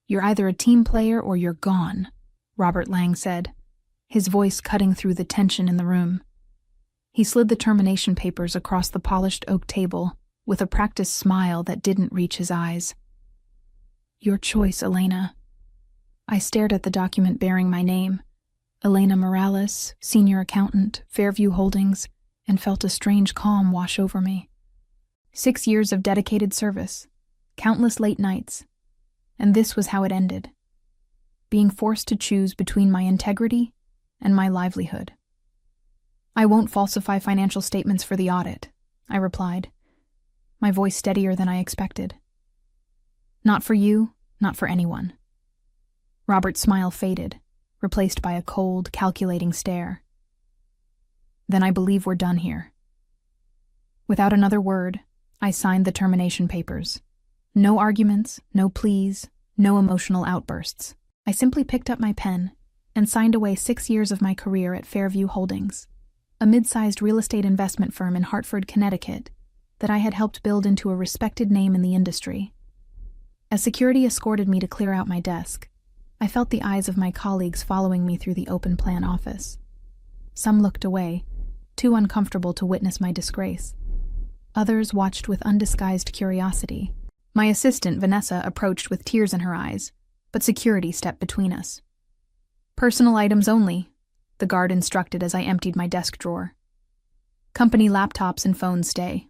"You're either a team player or you're gone," Robert Lang said, his voice cutting through the tension in the room. He slid the termination papers across the polished oak table with a practiced smile that didn't reach his eyes. "Your choice, Elena." I stared at the document bearing my name, Elena Morales, senior accountant, Fairview Holdings, and felt a strange calm wash over me. 6 years of dedicated service, countless late nights, and this was how it ended. Being forced to choose between my integrity and my livelihood. "I won't falsify financial statements for the audit," I replied, my voice steadier than I expected. "Not for you, not for anyone." Robert's smile faded, replaced by a cold, calculating stare. "Then I believe we're done here." Without another word, I signed the termination papers. No arguments, no pleas, no emotional outbursts. I simply picked up my pen and signed away 6 years of my career at Fairview Holdings, a mid-sized real estate investment firm in Hartford, Connecticut, that I had helped build into a respected name in the industry. As security escorted me to clear out my desk, I felt the eyes of my colleagues following me through the open plan office. Some looked away, too uncomfortable to witness my disgrace. Others watched with undisguised curiosity. My assistant, Vanessa, approached with tears in her eyes, but security stepped between us. "Personal items only," the guard instructed as I emptied my desk drawer. "Company laptops and phones stay."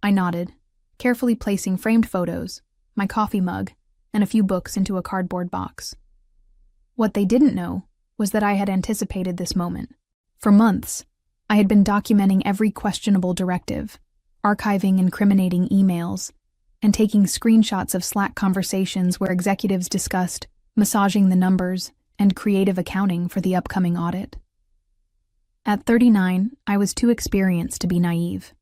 I nodded, carefully placing framed photos, my coffee mug, and a few books into a cardboard box. What they didn't know was that I had anticipated this moment. For months, I had been documenting every questionable directive, archiving incriminating emails, and taking screenshots of Slack conversations where executives discussed massaging the numbers and creative accounting for the upcoming audit. At 39, I was too experienced to be naive.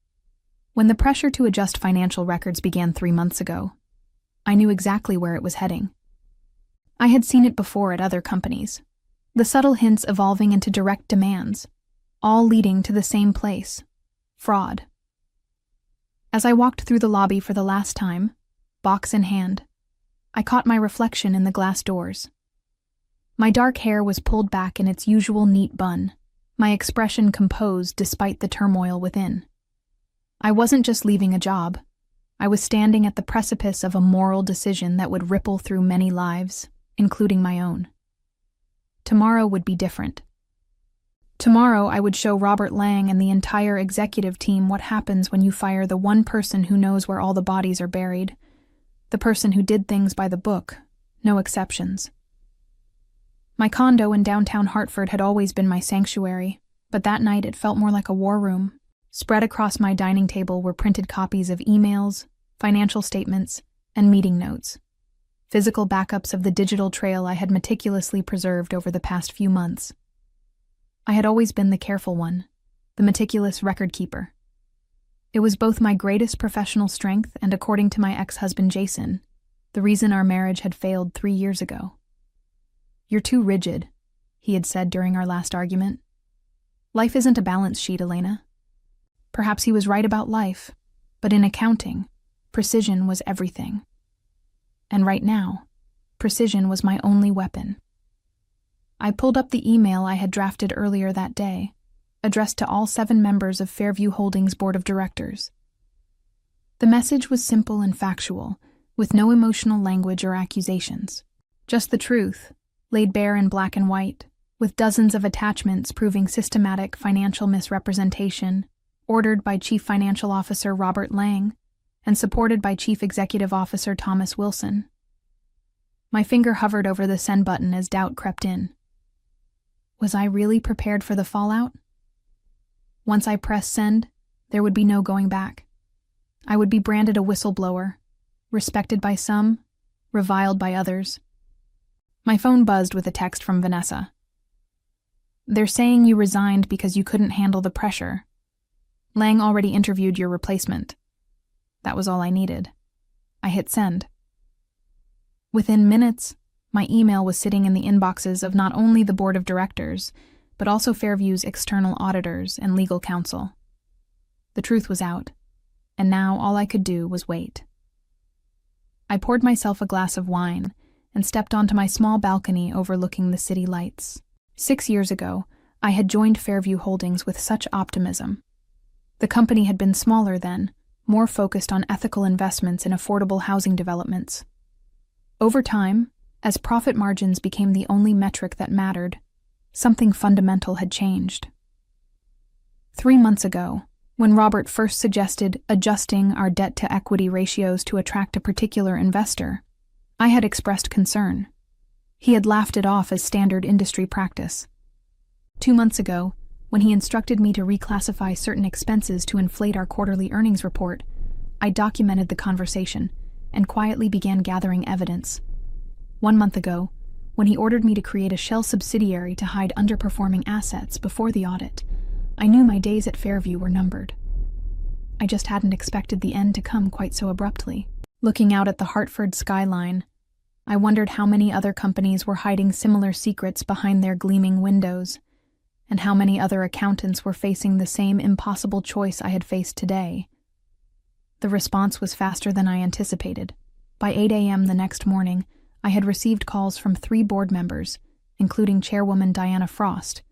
When the pressure to adjust financial records began 3 months ago, I knew exactly where it was heading. I had seen it before at other companies, the subtle hints evolving into direct demands, all leading to the same place: fraud. As I walked through the lobby for the last time, box in hand, I caught my reflection in the glass doors. My dark hair was pulled back in its usual neat bun, my expression composed despite the turmoil within. I wasn't just leaving a job. I was standing at the precipice of a moral decision that would ripple through many lives, including my own. Tomorrow would be different. Tomorrow I would show Robert Lang and the entire executive team what happens when you fire the one person who knows where all the bodies are buried, the person who did things by the book, no exceptions. My condo in downtown Hartford had always been my sanctuary, but that night it felt more like a war room. Spread across my dining table were printed copies of emails, financial statements, and meeting notes, physical backups of the digital trail I had meticulously preserved over the past few months. I had always been the careful one, the meticulous record keeper. It was both my greatest professional strength and, according to my ex-husband Jason, the reason our marriage had failed 3 years ago. "You're too rigid," he had said during our last argument. "Life isn't a balance sheet, Elena." Perhaps he was right about life, but in accounting, precision was everything. And right now, precision was my only weapon. I pulled up the email I had drafted earlier that day, addressed to all 7 members of Fairview Holdings' board of directors. The message was simple and factual, with no emotional language or accusations. Just the truth, laid bare in black and white, with dozens of attachments proving systematic financial misrepresentation, ordered by Chief Financial Officer Robert Lang and supported by Chief Executive Officer Thomas Wilson. My finger hovered over the send button as doubt crept in. Was I really prepared for the fallout? Once I pressed send, there would be no going back. I would be branded a whistleblower, respected by some, reviled by others. My phone buzzed with a text from Vanessa. "They're saying you resigned because you couldn't handle the pressure. Lang already interviewed your replacement." That was all I needed. I hit send. Within minutes, my email was sitting in the inboxes of not only the board of directors, but also Fairview's external auditors and legal counsel. The truth was out, and now all I could do was wait. I poured myself a glass of wine and stepped onto my small balcony overlooking the city lights. 6 years ago, I had joined Fairview Holdings with such optimism. The company had been smaller then, more focused on ethical investments in affordable housing developments. Over time, as profit margins became the only metric that mattered, something fundamental had changed. 3 months ago, when Robert first suggested adjusting our debt-to-equity ratios to attract a particular investor, I had expressed concern. He had laughed it off as standard industry practice. 2 months ago, when he instructed me to reclassify certain expenses to inflate our quarterly earnings report, I documented the conversation and quietly began gathering evidence. 1 month ago, when he ordered me to create a shell subsidiary to hide underperforming assets before the audit, I knew my days at Fairview were numbered. I just hadn't expected the end to come quite so abruptly. Looking out at the Hartford skyline, I wondered how many other companies were hiding similar secrets behind their gleaming windows, and how many other accountants were facing the same impossible choice I had faced today. The response was faster than I anticipated. By 8 a.m. the next morning, I had received calls from 3 board members, including Chairwoman Diana Frost,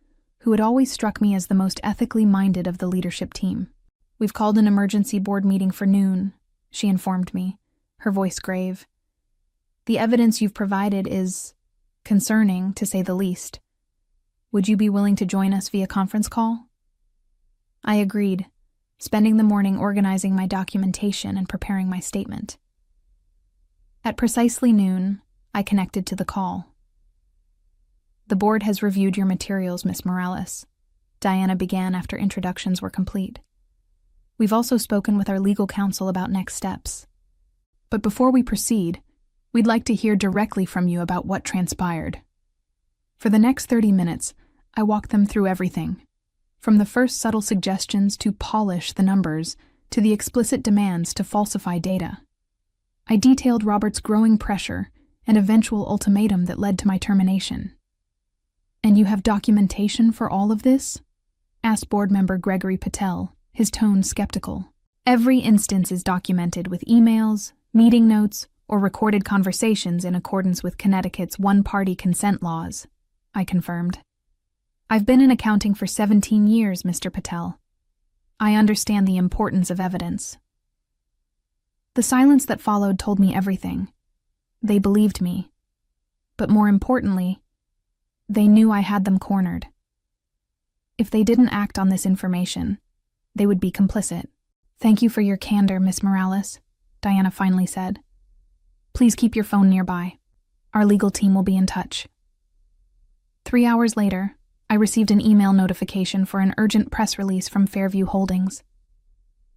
who had always struck me as the most ethically minded of the leadership team. "We've called an emergency board meeting for noon," she informed me, her voice grave. "The evidence you've provided is concerning, to say the least. Would you be willing to join us via conference call?" I agreed, spending the morning organizing my documentation and preparing my statement. At precisely noon, I connected to the call. "The board has reviewed your materials, Miss Morales," Diana began after introductions were complete. "We've also spoken with our legal counsel about next steps. But before we proceed, we'd like to hear directly from you about what transpired." For the next 30 minutes, I walked them through everything, from the first subtle suggestions to polish the numbers to the explicit demands to falsify data. I detailed Robert's growing pressure and eventual ultimatum that led to my termination. "And you have documentation for all of this?" asked board member Gregory Patel, his tone skeptical. "Every instance is documented with emails, meeting notes, or recorded conversations in accordance with Connecticut's one-party consent laws," I confirmed. "I've been in accounting for 17 years, Mr. Patel. I understand the importance of evidence." The silence that followed told me everything. They believed me. But more importantly, they knew I had them cornered. If they didn't act on this information, they would be complicit. "Thank you for your candor, Miss Morales," Diana finally said. "Please keep your phone nearby. Our legal team will be in touch." 3 hours later, I received an email notification for an urgent press release from Fairview Holdings.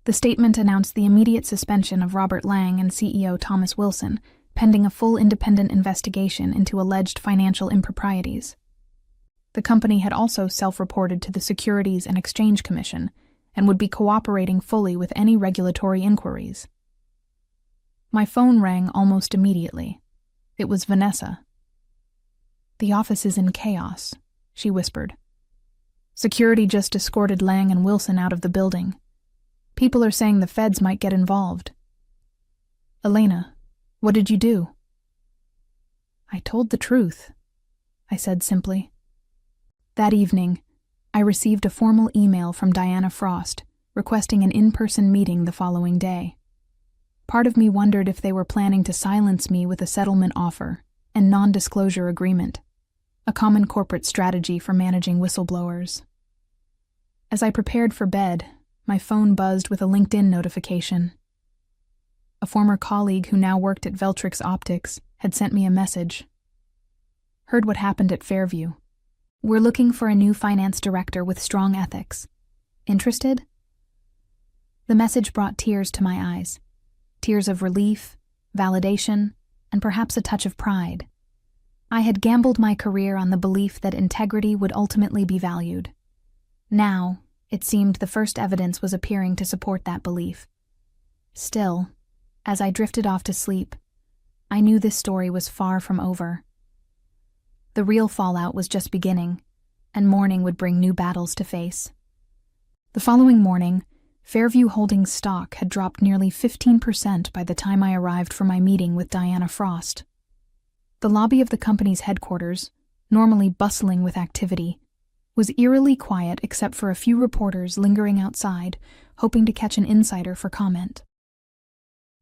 The statement announced the immediate suspension of Robert Lang and CEO Thomas Wilson, pending a full independent investigation into alleged financial improprieties. The company had also self-reported to the Securities and Exchange Commission and would be cooperating fully with any regulatory inquiries. My phone rang almost immediately. It was Vanessa. "The office is in chaos," she whispered. "Security just escorted Lang and Wilson out of the building. People are saying the feds might get involved." "Elena, what did you do?" "I told the truth," I said simply. That evening, I received a formal email from Diana Frost requesting an in-person meeting the following day. Part of me wondered if they were planning to silence me with a settlement offer and non-disclosure agreement, a common corporate strategy for managing whistleblowers. As I prepared for bed, my phone buzzed with a LinkedIn notification. A former colleague who now worked at Veltrix Optics had sent me a message. "Heard what happened at Fairview. We're looking for a new finance director with strong ethics. Interested?" The message brought tears to my eyes. Tears of relief, validation, and perhaps a touch of pride. I had gambled my career on the belief that integrity would ultimately be valued. Now, it seemed the first evidence was appearing to support that belief. Still, as I drifted off to sleep, I knew this story was far from over. The real fallout was just beginning, and morning would bring new battles to face. The following morning, Fairview Holdings stock had dropped nearly 15% by the time I arrived for my meeting with Diana Frost. The lobby of the company's headquarters, normally bustling with activity, was eerily quiet except for a few reporters lingering outside, hoping to catch an insider for comment.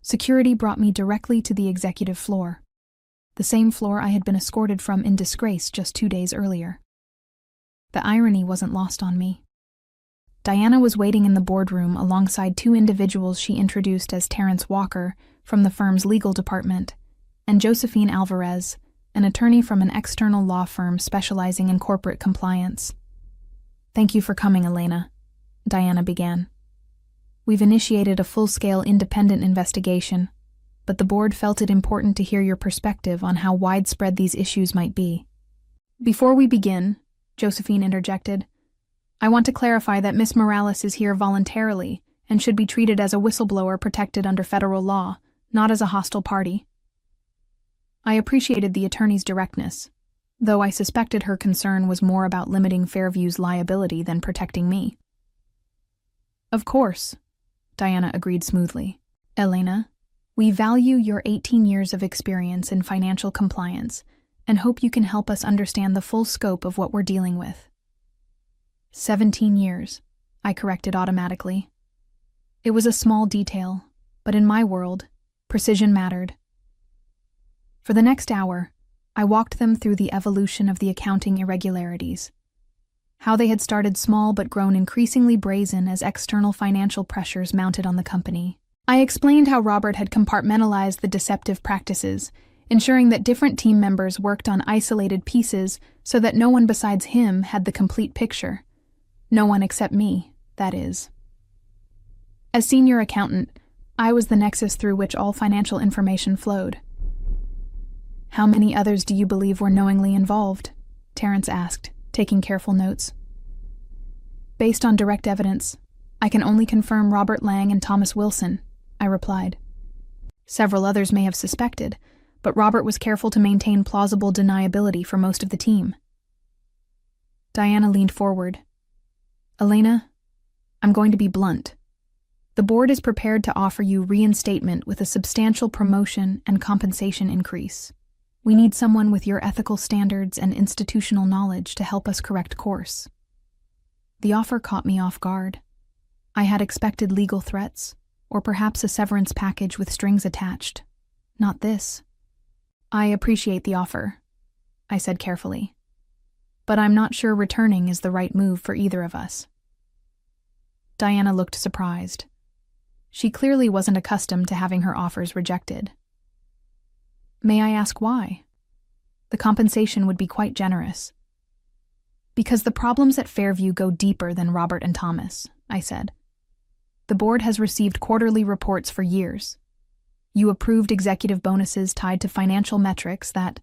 Security brought me directly to the executive floor, the same floor I had been escorted from in disgrace just 2 days earlier. The irony wasn't lost on me. Diana was waiting in the boardroom alongside 2 individuals she introduced as Terrence Walker from the firm's legal department and Josephine Alvarez, an attorney from an external law firm specializing in corporate compliance. "Thank you for coming, Elena," Diana began. "We've initiated a full-scale independent investigation, but the board felt it important to hear your perspective on how widespread these issues might be." "Before we begin," Josephine interjected, "I want to clarify that Miss Morales is here voluntarily and should be treated as a whistleblower protected under federal law, not as a hostile party." I appreciated the attorney's directness, though I suspected her concern was more about limiting Fairview's liability than protecting me. "Of course," Diana agreed smoothly. "Elena, we value your 18 years of experience in financial compliance and hope you can help us understand the full scope of what we're dealing with." 17 years, I corrected automatically. It was a small detail, but in my world, precision mattered. For the next hour, I walked them through the evolution of the accounting irregularities, how they had started small but grown increasingly brazen as external financial pressures mounted on the company. I explained how Robert had compartmentalized the deceptive practices, ensuring that different team members worked on isolated pieces so that no one besides him had the complete picture. No one except me, that is. As senior accountant, I was the nexus through which all financial information flowed. "How many others do you believe were knowingly involved?" Terrence asked, taking careful notes. "Based on direct evidence, I can only confirm Robert Lang and Thomas Wilson," I replied. "Several others may have suspected, but Robert was careful to maintain plausible deniability for most of the team." Diana leaned forward. "Elena, I'm going to be blunt. The board is prepared to offer you reinstatement with a substantial promotion and compensation increase. We need someone with your ethical standards and institutional knowledge to help us correct course." The offer caught me off guard. I had expected legal threats, or perhaps a severance package with strings attached. Not this. "I appreciate the offer," I said carefully, "but I'm not sure returning is the right move for either of us." Diana looked surprised. She clearly wasn't accustomed to having her offers rejected. "May I ask why?" "The compensation would be quite generous." "Because the problems at Fairview go deeper than Robert and Thomas," I said. "The board has received quarterly reports for years. You approved executive bonuses tied to financial metrics that,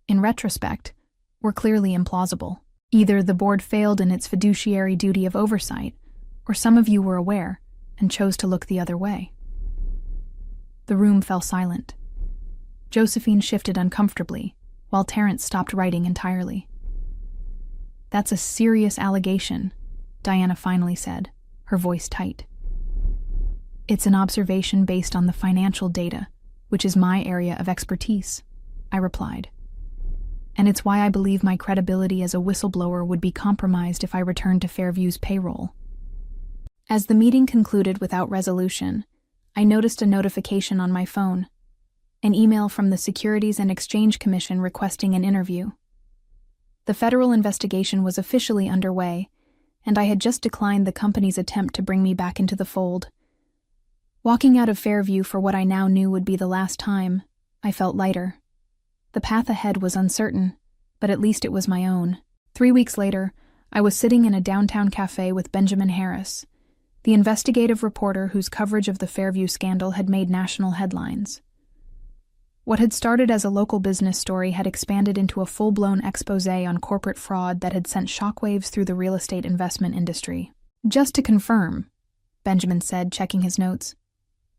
in retrospect, were clearly implausible. Either the board failed in its fiduciary duty of oversight, or some of you were aware and chose to look the other way." The room fell silent. Josephine shifted uncomfortably, while Terrence stopped writing entirely. "That's a serious allegation," Diana finally said, her voice tight. "It's an observation based on the financial data, which is my area of expertise," I replied. "And it's why I believe my credibility as a whistleblower would be compromised if I returned to Fairview's payroll." As the meeting concluded without resolution, I noticed a notification on my phone. An email from the Securities and Exchange Commission requesting an interview. The federal investigation was officially underway, and I had just declined the company's attempt to bring me back into the fold. Walking out of Fairview for what I now knew would be the last time, I felt lighter. The path ahead was uncertain, but at least it was my own. 3 weeks later, I was sitting in a downtown cafe with Benjamin Harris, the investigative reporter whose coverage of the Fairview scandal had made national headlines. What had started as a local business story had expanded into a full-blown exposé on corporate fraud that had sent shockwaves through the real estate investment industry. "Just to confirm," Benjamin said, checking his notes,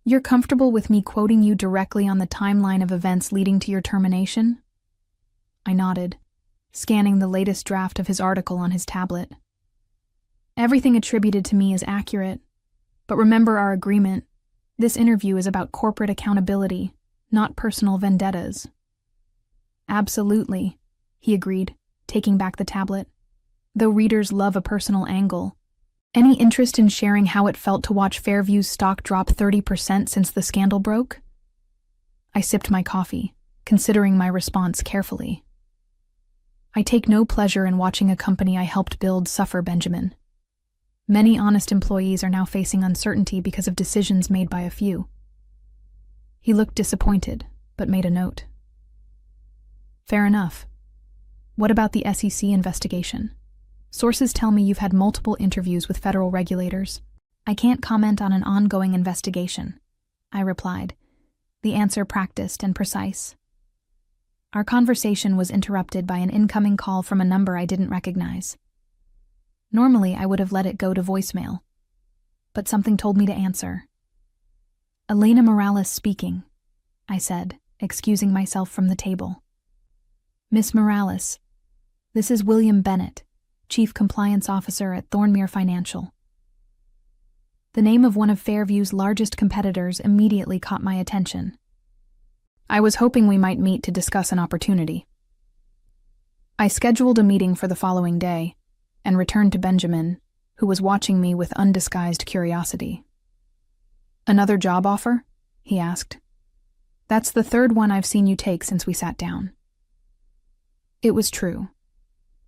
"you're comfortable with me quoting you directly on the timeline of events leading to your termination?" I nodded, scanning the latest draft of his article on his tablet. "Everything attributed to me is accurate. But remember our agreement. This interview is about corporate accountability, not personal vendettas." "Absolutely," he agreed, taking back the tablet. "Though readers love a personal angle. Any interest in sharing how it felt to watch Fairview's stock drop 30% since the scandal broke?" I sipped my coffee, considering my response carefully. "I take no pleasure in watching a company I helped build suffer, Benjamin. Many honest employees are now facing uncertainty because of decisions made by a few." He looked disappointed, but made a note. "Fair enough. What about the SEC investigation? Sources tell me you've had multiple interviews with federal regulators." "I can't comment on an ongoing investigation," I replied, the answer practiced and precise. Our conversation was interrupted by an incoming call from a number I didn't recognize. Normally, I would have let it go to voicemail, but something told me to answer. "Elena Morales speaking," I said, excusing myself from the table. "Miss Morales, this is William Bennett, Chief Compliance Officer at Thornmere Financial." The name of one of Fairview's largest competitors immediately caught my attention. I was hoping we might meet to discuss an opportunity. I scheduled a meeting for the following day and returned to Benjamin, who was watching me with undisguised curiosity. "Another job offer?" he asked. "That's the third one I've seen you take since we sat down." It was true.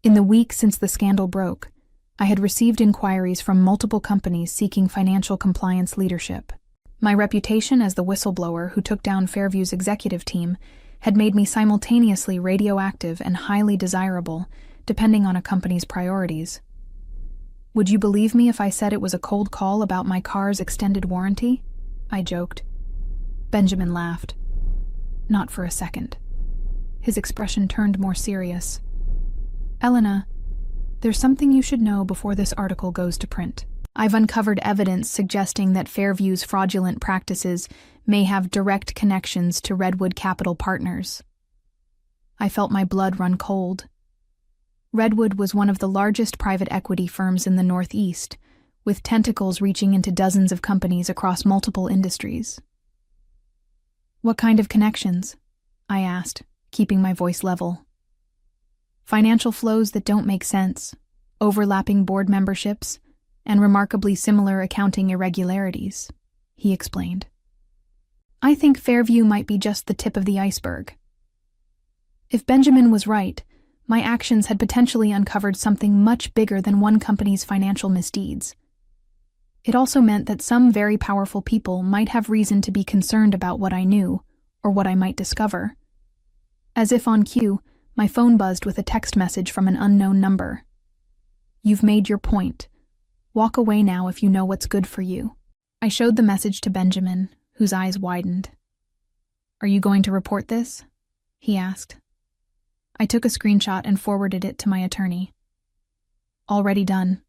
In the week since the scandal broke, I had received inquiries from multiple companies seeking financial compliance leadership. My reputation as the whistleblower who took down Fairview's executive team had made me simultaneously radioactive and highly desirable, depending on a company's priorities. "Would you believe me if I said it was a cold call about my car's extended warranty?" I joked. Benjamin laughed. Not for a second. His expression turned more serious. "Elena, there's something you should know before this article goes to print. I've uncovered evidence suggesting that Fairview's fraudulent practices may have direct connections to Redwood Capital Partners." I felt my blood run cold. Redwood was one of the largest private equity firms in the Northeast, with tentacles reaching into dozens of companies across multiple industries. "What kind of connections?" I asked, keeping my voice level. "Financial flows that don't make sense, overlapping board memberships, and remarkably similar accounting irregularities," he explained. "I think Fairview might be just the tip of the iceberg." If Benjamin was right, my actions had potentially uncovered something much bigger than one company's financial misdeeds. It also meant that some very powerful people might have reason to be concerned about what I knew, or what I might discover. As if on cue, my phone buzzed with a text message from an unknown number. "You've made your point. Walk away now if you know what's good for you." I showed the message to Benjamin, whose eyes widened. "Are you going to report this?" he asked. I took a screenshot and forwarded it to my attorney. "Already done."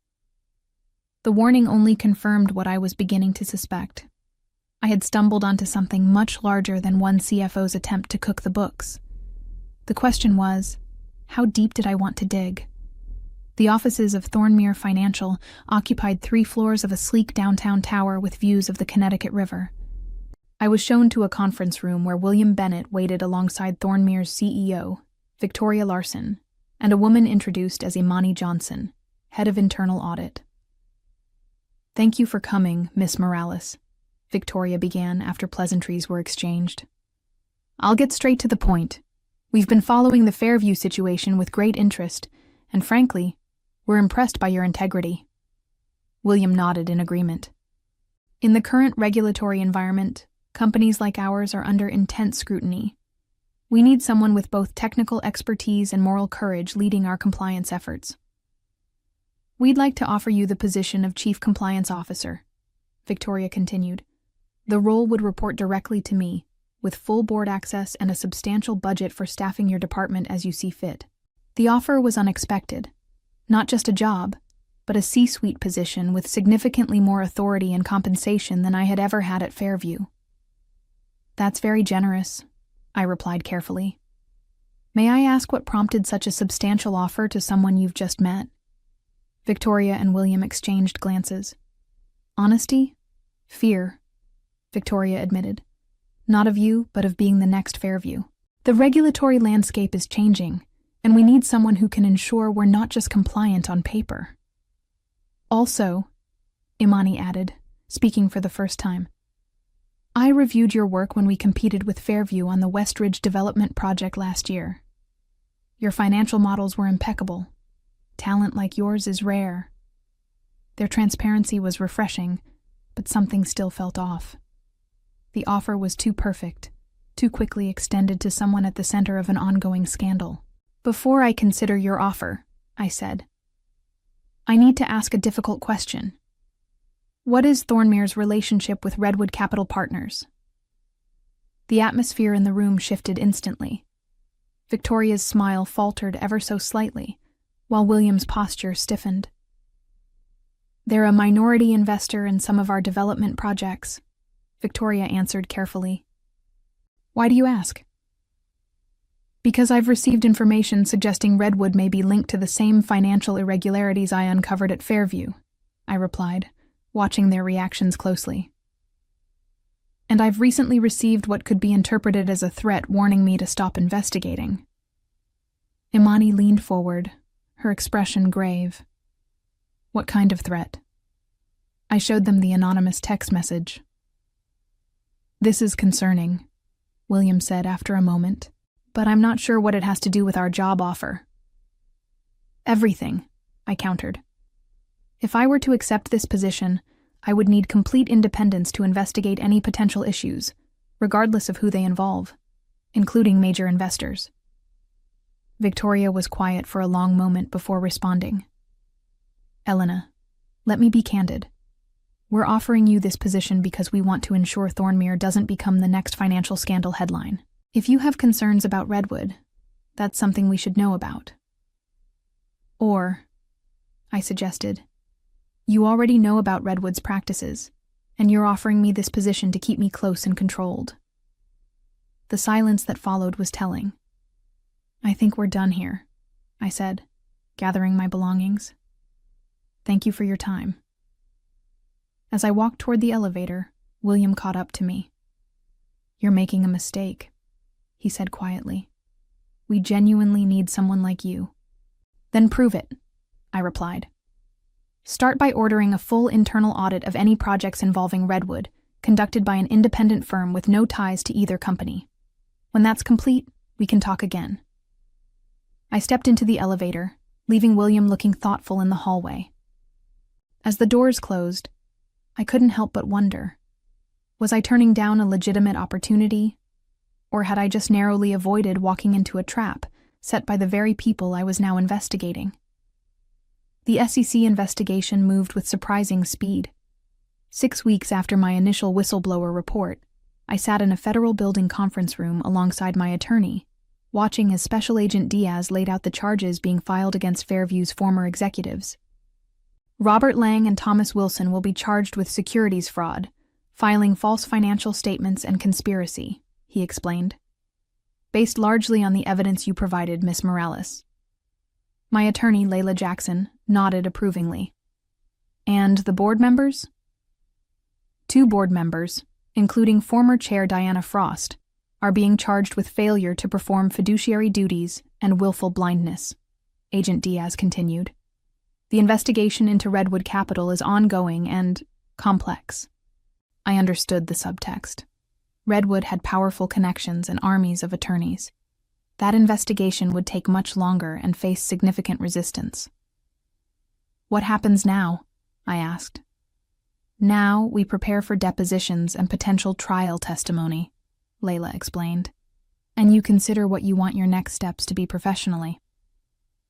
The warning only confirmed what I was beginning to suspect. I had stumbled onto something much larger than one CFO's attempt to cook the books. The question was, how deep did I want to dig? The offices of Thornmere Financial occupied 3 floors of a sleek downtown tower with views of the Connecticut River. I was shown to a conference room where William Bennett waited alongside Thornmere's CEO, Victoria Larson, and a woman introduced as Imani Johnson, head of internal audit. "Thank you for coming, Miss Morales," Victoria began after pleasantries were exchanged. "I'll get straight to the point. We've been following the Fairview situation with great interest, and frankly, we're impressed by your integrity." William nodded in agreement. "In the current regulatory environment, companies like ours are under intense scrutiny. We need someone with both technical expertise and moral courage leading our compliance efforts. We'd like to offer you the position of Chief Compliance Officer," Victoria continued. "The role would report directly to me, with full board access and a substantial budget for staffing your department as you see fit." The offer was unexpected. Not just a job, but a C-suite position with significantly more authority and compensation than I had ever had at Fairview. "That's very generous," I replied carefully. "May I ask what prompted such a substantial offer to someone you've just met?" Victoria and William exchanged glances. Honesty? Fear, Victoria admitted. Not of you, but of being the next Fairview. The regulatory landscape is changing, and we need someone who can ensure we're not just compliant on paper. Also, Imani added, speaking for the first time, I reviewed your work when we competed with Fairview on the Westridge Development Project last year. Your financial models were impeccable. Talent like yours is rare. Their transparency was refreshing, but something still felt off. The offer was too perfect, too quickly extended to someone at the center of an ongoing scandal. Before I consider your offer, I said, I need to ask a difficult question. What is Thornmere's relationship with Redwood Capital Partners? The atmosphere in the room shifted instantly. Victoria's smile faltered ever so slightly, while William's posture stiffened. They're a minority investor in some of our development projects, Victoria answered carefully. Why do you ask? Because I've received information suggesting Redwood may be linked to the same financial irregularities I uncovered at Fairview, I replied, watching their reactions closely. And I've recently received what could be interpreted as a threat warning me to stop investigating. Imani leaned forward, her expression grave. What kind of threat? I showed them the anonymous text message. This is concerning, William said after a moment, but I'm not sure what it has to do with our job offer. Everything, I countered. If I were to accept this position, I would need complete independence to investigate any potential issues, regardless of who they involve, including major investors. Victoria was quiet for a long moment before responding. Elena, let me be candid. We're offering you this position because we want to ensure Thornmere doesn't become the next financial scandal headline. If you have concerns about Redwood, that's something we should know about. Or, I suggested, you already know about Redwood's practices, and you're offering me this position to keep me close and controlled. The silence that followed was telling. I think we're done here, I said, gathering my belongings. Thank you for your time. As I walked toward the elevator, William caught up to me. You're making a mistake, he said quietly. We genuinely need someone like you. Then prove it, I replied. Start by ordering a full internal audit of any projects involving Redwood, conducted by an independent firm with no ties to either company. When that's complete, we can talk again. I stepped into the elevator, leaving William looking thoughtful in the hallway. As the doors closed, I couldn't help but wonder, was I turning down a legitimate opportunity, or had I just narrowly avoided walking into a trap set by the very people I was now investigating? The SEC investigation moved with surprising speed. 6 weeks after my initial whistleblower report, I sat in a federal building conference room alongside my attorney, watching as Special Agent Diaz laid out the charges being filed against Fairview's former executives. Robert Lang and Thomas Wilson will be charged with securities fraud, filing false financial statements and conspiracy, he explained, based largely on the evidence you provided, Miss Morales. My attorney, Layla Jackson, nodded approvingly. And the board members? 2 board members, including former chair Diana Frost, are being charged with failure to perform fiduciary duties and willful blindness, Agent Diaz continued. The investigation into Redwood Capital is ongoing and complex. I understood the subtext. Redwood had powerful connections and armies of attorneys. That investigation would take much longer and face significant resistance. What happens now? I asked. Now we prepare for depositions and potential trial testimony, Layla explained. And you consider what you want your next steps to be professionally.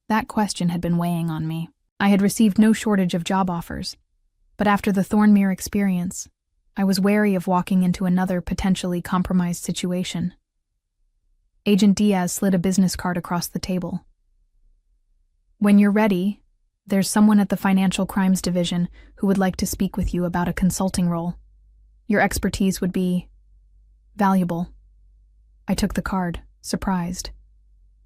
That question had been weighing on me. I had received no shortage of job offers, but after the Thornmere experience, I was wary of walking into another potentially compromised situation. Agent Diaz slid a business card across the table. When you're ready, there's someone at the Financial Crimes Division who would like to speak with you about a consulting role. Your expertise would be valuable. I took the card, surprised.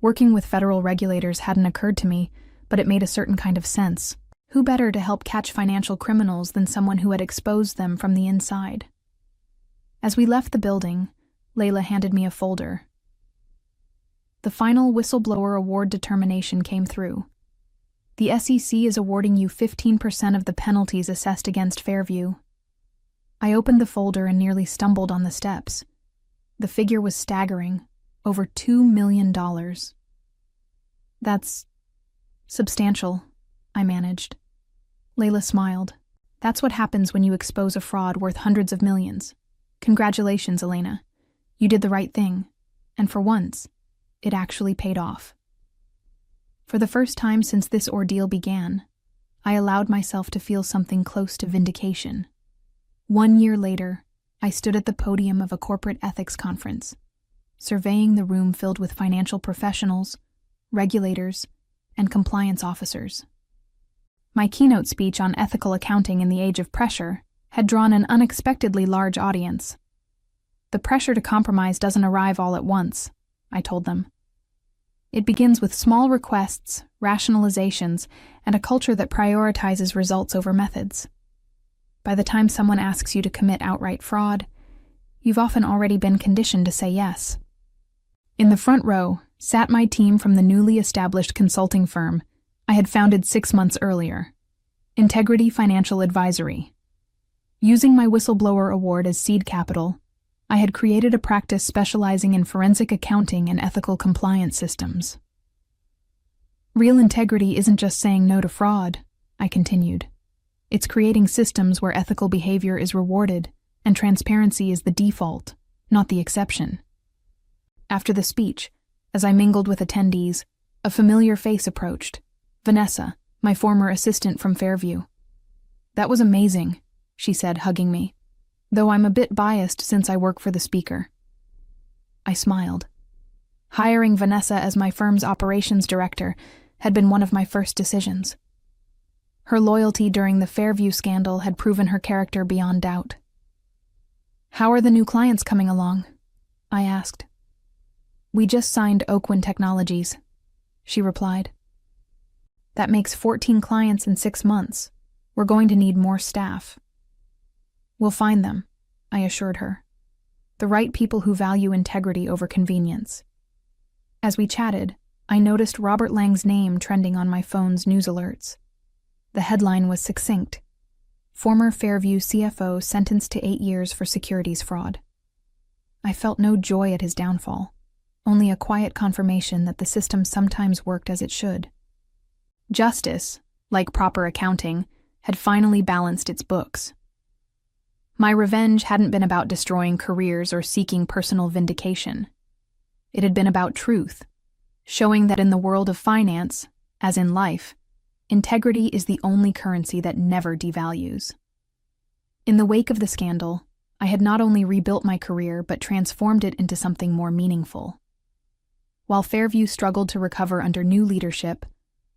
Working with federal regulators hadn't occurred to me, but it made a certain kind of sense. Who better to help catch financial criminals than someone who had exposed them from the inside? As we left the building, Layla handed me a folder. The final whistleblower award determination came through. The SEC is awarding you 15% of the penalties assessed against Fairview. I opened the folder and nearly stumbled on the steps. The figure was staggering, over $2 million. That's substantial, I managed. Layla smiled. That's what happens when you expose a fraud worth hundreds of millions. Congratulations, Elena. You did the right thing. And for once, it actually paid off. For the first time since this ordeal began, I allowed myself to feel something close to vindication. 1 year later, I stood at the podium of a corporate ethics conference, surveying the room filled with financial professionals, regulators, and compliance officers. My keynote speech on ethical accounting in the age of pressure had drawn an unexpectedly large audience. The pressure to compromise doesn't arrive all at once, I told them. It begins with small requests, rationalizations, and a culture that prioritizes results over methods. By the time someone asks you to commit outright fraud, you've often already been conditioned to say yes. In the front row sat my team from the newly established consulting firm I had founded 6 months earlier, Integrity Financial Advisory. Using my whistleblower award as seed capital, I had created a practice specializing in forensic accounting and ethical compliance systems. Real integrity isn't just saying no to fraud, I continued. It's creating systems where ethical behavior is rewarded and transparency is the default, not the exception. After the speech, as I mingled with attendees, a familiar face approached. Vanessa, my former assistant from Fairview. That was amazing, she said, hugging me, though I'm a bit biased since I work for the speaker. I smiled. Hiring Vanessa as my firm's operations director had been one of my first decisions. Her loyalty during the Fairview scandal had proven her character beyond doubt. How are the new clients coming along? I asked. We just signed Oakwind Technologies, she replied. That makes 14 clients in 6 months. We're going to need more staff. We'll find them, I assured her. The right people who value integrity over convenience. As we chatted, I noticed Robert Lang's name trending on my phone's news alerts. The headline was succinct. Former Fairview CFO sentenced to 8 years for securities fraud. I felt no joy at his downfall, only a quiet confirmation that the system sometimes worked as it should. Justice, like proper accounting, had finally balanced its books. My revenge hadn't been about destroying careers or seeking personal vindication. It had been about truth, showing that in the world of finance, as in life, integrity is the only currency that never devalues. In the wake of the scandal, I had not only rebuilt my career but transformed it into something more meaningful. While Fairview struggled to recover under new leadership,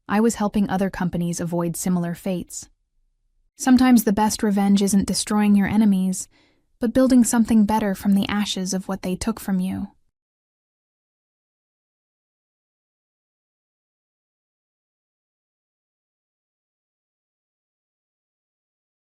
I was helping other companies avoid similar fates. Sometimes the best revenge isn't destroying your enemies, but building something better from the ashes of what they took from you.